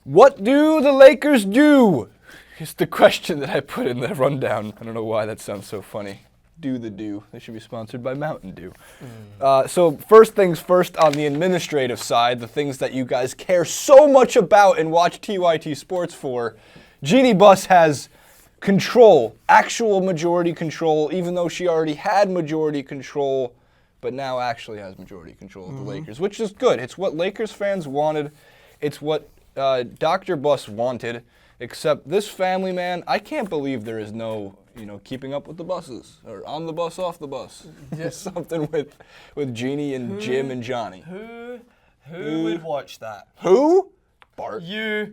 What do the Lakers do? It's the question that I put in the rundown. I don't know why that sounds so funny. Do the do. They should be sponsored by Mountain Dew. So first things first on the administrative side, the things that you guys care so much about and watch TYT Sports for, Jeannie Buss has control, actual majority control, even though she already had majority control, but now actually has majority control of the Lakers, which is good. It's what Lakers fans wanted. It's what Dr. Buss wanted, except this family, man, I can't believe there is no, keeping up with the buses, or on the bus, off the bus. Just something with Jeannie and Jim and Johnny. Who would watch that? Who? Bart.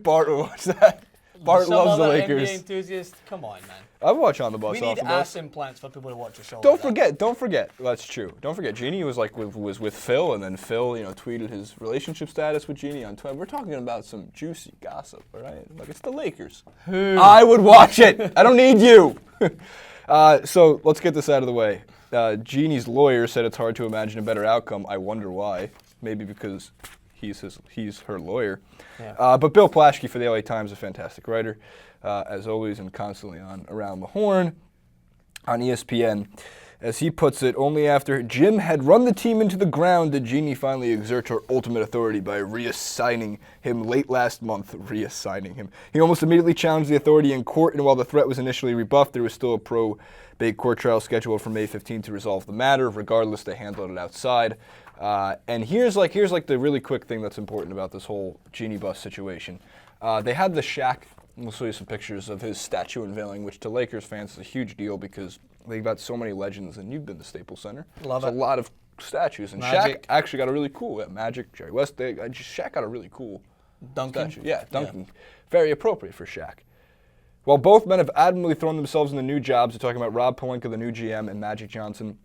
Bart would watch that. Bart loves the Lakers. NBA enthusiast, come on, man. I would watch on the bus, We off need the bus. ass implants for people to watch a show. Don't forget. That's true. Don't forget, Jeannie was with Phil, and then Phil, tweeted his relationship status with Jeannie on Twitter. We're talking about some juicy gossip, all right? Like, it's the Lakers. Who? I would watch it. I don't need you. So let's get this out of the way. Jeannie's lawyer said it's hard to imagine a better outcome. I wonder why. Maybe because he's her lawyer. Yeah. But Bill Plaschke for the LA Times, a fantastic writer, as always, and constantly on Around the Horn on ESPN. As he puts it, only after Jim had run the team into the ground did Jeannie finally exert her ultimate authority by reassigning him late last month. Reassigning him. He almost immediately challenged the authority in court, and while the threat was initially rebuffed, there was still a probate court trial scheduled for May 15 to resolve the matter. Regardless, they handled it outside. And here's the really quick thing that's important about this whole Jeannie Buss situation. They had the Shaq. We'll show you some pictures of his statue unveiling, which to Lakers fans is a huge deal because they've got so many legends, and you've been to Staples Center. Love it. There's a lot of statues, and Magic. Shaq actually got a really cool Magic, Jerry West. Shaq got a really cool Duncan. statue. Yeah, Duncan. Yeah. Very appropriate for Shaq. While both men have admirably thrown themselves into new jobs, we're talking about Rob Pelinka, the new GM, and Magic Johnson,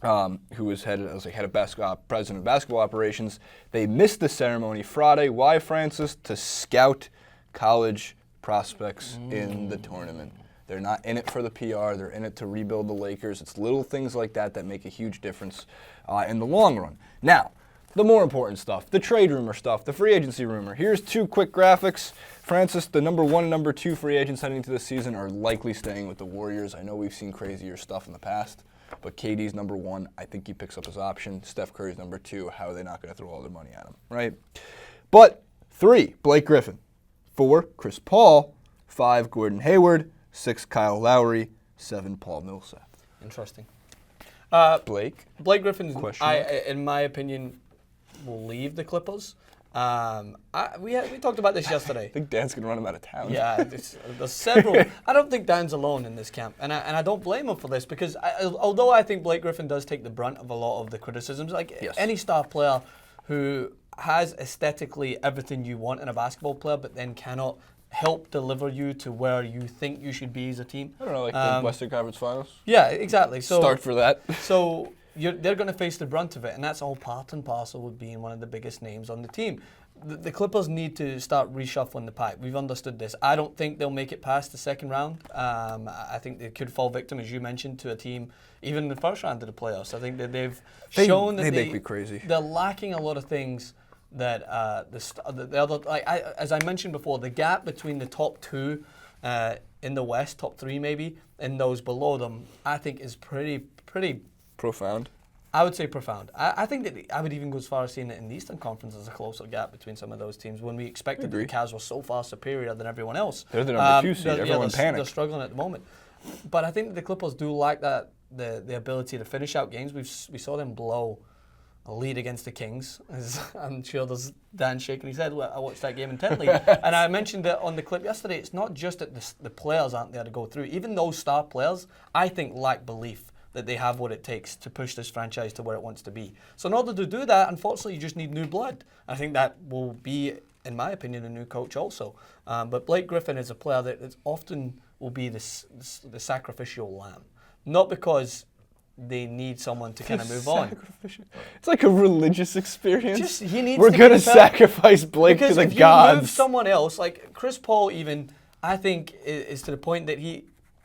who was head of president of basketball operations. They missed the ceremony Friday. Why, Francis? To scout college prospects in the tournament. They're not in it for the PR. They're in it to rebuild the Lakers. It's little things like that that make a huge difference in the long run. Now, the more important stuff, the trade rumor stuff, the free agency rumor. Here's two quick graphics. Francis, the number 1 and number 2 free agents heading into this season are likely staying with the Warriors. I know we've seen crazier stuff in the past, but KD's number 1. I think he picks up his option. Steph Curry's number 2. How are they not going to throw all their money at him, right? But 3, Blake Griffin. 4, Chris Paul. 5, Gordon Hayward. 6, Kyle Lowry. 7, Paul Millsap. Interesting. Blake Griffin, in my opinion, will leave the Clippers. We talked about this yesterday. I think Dan's going to run him out of town. Yeah, there's several. I don't think Dan's alone in this camp, and I don't blame him for this because although I think Blake Griffin does take the brunt of a lot of the criticisms, any star player who has aesthetically everything you want in a basketball player, but then cannot help deliver you to where you think you should be as a team. I don't know, like the Western Conference Finals? Yeah, exactly. So start for that. So they're going to face the brunt of it, and that's all part and parcel with being one of the biggest names on the team. The Clippers need to start reshuffling the pack. We've understood this. I don't think they'll make it past the second round. I think they could fall victim, as you mentioned, to a team even in the first round of the playoffs. I think that they've shown that they make me crazy. They're lacking a lot of things that the other, as I mentioned before, the gap between the top 2 in the West, top 3 maybe, and those below them, I think is pretty profound. I would say profound. I think that I would even go as far as saying that in the Eastern Conference there's a closer gap between some of those teams when we expected that the Cavs were so far superior than everyone else. They're the number 2 seed. Everyone panicked. They're struggling at the moment. But I think that the Clippers do lack that the ability to finish out games. We saw them blow a lead against the Kings. I'm sure there's Dan shaking his head. I watched that game intently. And I mentioned that on the clip yesterday, it's not just that the players aren't there to go through. Even those star players, I think, lack belief that they have what it takes to push this franchise to where it wants to be. So in order to do that, unfortunately, you just need new blood. I think that will be, in my opinion, a new coach also. But Blake Griffin is a player that often will be the sacrificial lamb. Not because they need someone to kind of move on. It's like a religious experience. We're going to sacrifice Blake to the gods. Because if you move someone else, like Chris Paul even, I think is to the point that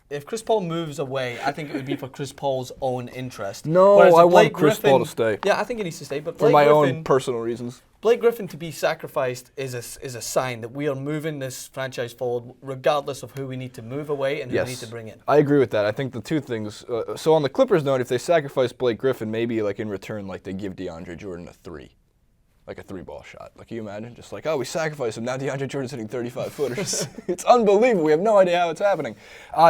if Chris Paul moves away, I think it would be for Chris Paul's own interest. No, I want Chris Paul to stay. Yeah, I think he needs to stay. But for my own personal reasons. Blake Griffin to be sacrificed is a sign that we are moving this franchise forward, regardless of who we need to move away and who we need to bring in. I agree with that. I think the two things. So on the Clippers note, if they sacrifice Blake Griffin, maybe like in return, like they give DeAndre Jordan a 3. Like a 3-ball shot. Like, can you imagine? Just like, oh, we sacrificed him. Now DeAndre Jordan's hitting 35-footers. It's unbelievable. We have no idea how it's happening.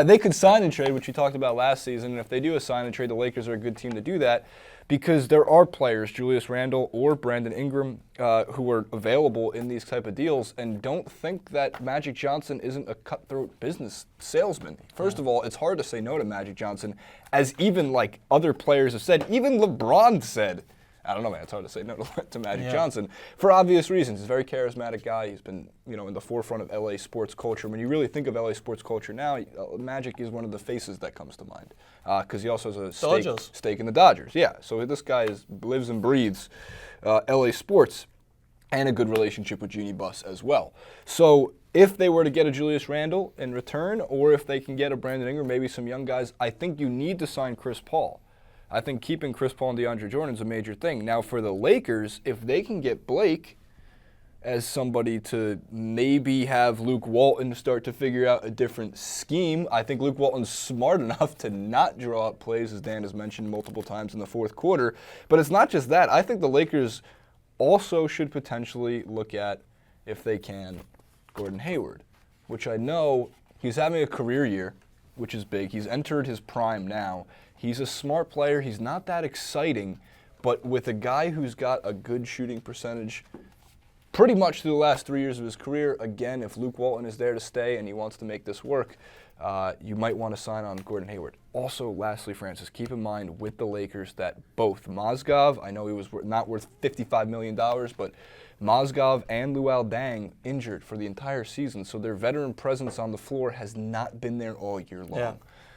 They could sign and trade, which we talked about last season. And if they do a sign and trade, the Lakers are a good team to do that because there are players, Julius Randle or Brandon Ingram, who are available in these type of deals. And don't think that Magic Johnson isn't a cutthroat business salesman. First of all, it's hard to say no to Magic Johnson, as even like other players have said. Even LeBron said, I don't know, man. It's hard to say no to Magic Johnson for obvious reasons. He's a very charismatic guy. He's been, in the forefront of LA sports culture. When you really think of LA sports culture now, Magic is one of the faces that comes to mind because he also has a stake in the Dodgers. Yeah, so this guy lives and breathes LA sports and a good relationship with Jeannie Buss as well. So if they were to get a Julius Randle in return, or if they can get a Brandon Ingram, maybe some young guys, I think you need to sign Chris Paul. I think keeping Chris Paul and DeAndre Jordan is a major thing. Now, for the Lakers, if they can get Blake as somebody to maybe have Luke Walton start to figure out a different scheme, I think Luke Walton's smart enough to not draw up plays, as Dan has mentioned multiple times in the fourth quarter. But it's not just that. I think the Lakers also should potentially look at, if they can, Gordon Hayward, which I know he's having a career year, which is big. He's entered his prime now. He's a smart player. He's not that exciting, but with a guy who's got a good shooting percentage pretty much through the last 3 years of his career, again, if Luke Walton is there to stay and he wants to make this work, you might want to sign on Gordon Hayward. Also, lastly, Francis, keep in mind with the Lakers that both Mozgov, I know he was not worth $55 million, but Mozgov and Luol Deng injured for the entire season, so their veteran presence on the floor has not been there all year long. Yeah.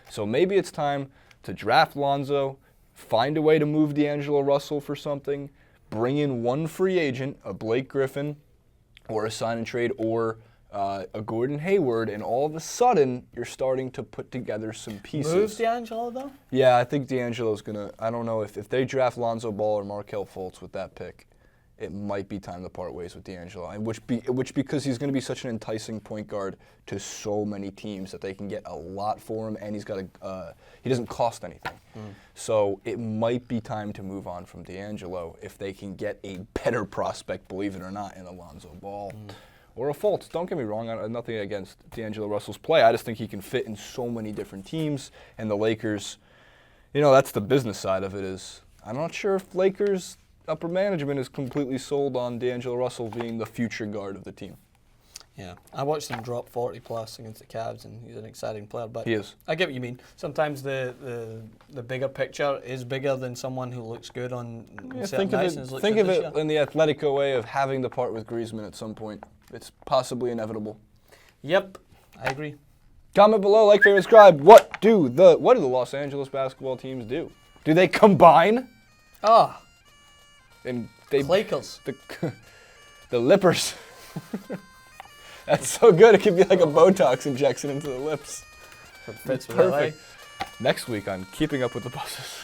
So maybe it's time to draft Lonzo, find a way to move D'Angelo Russell for something, bring in one free agent, a Blake Griffin, or a sign and trade, or a Gordon Hayward, and all of a sudden you're starting to put together some pieces. Move D'Angelo, though? Yeah, I think D'Angelo's going to, I don't know, if they draft Lonzo Ball or Markelle Fultz with that pick, it might be time to part ways with D'Angelo, and which because he's going to be such an enticing point guard to so many teams that they can get a lot for him, and he doesn't cost anything. So it might be time to move on from D'Angelo if they can get a better prospect, believe it or not, in Alonzo Ball or a Fultz. Don't get me wrong, I have nothing against D'Angelo Russell's play. I just think he can fit in so many different teams, and the Lakers, that's the business side of it. Is I'm not sure if Lakers upper management is completely sold on D'Angelo Russell being the future guard of the team. Yeah, I watched him drop 40+ against the Cavs, and he's an exciting player. But he is. I get what you mean. Sometimes the bigger picture is bigger than someone who looks good on certain nights. Think of it in the Atletico way of having to part with Griezmann at some point. It's possibly inevitable. Yep, I agree. Comment below, like, favorite, subscribe. What do the Los Angeles basketball teams do? Do they combine? And they Lakers. The lippers. That's so good. It could be like a Botox injection into the lips. Fits perfect. Next week on Keeping Up with the Busses.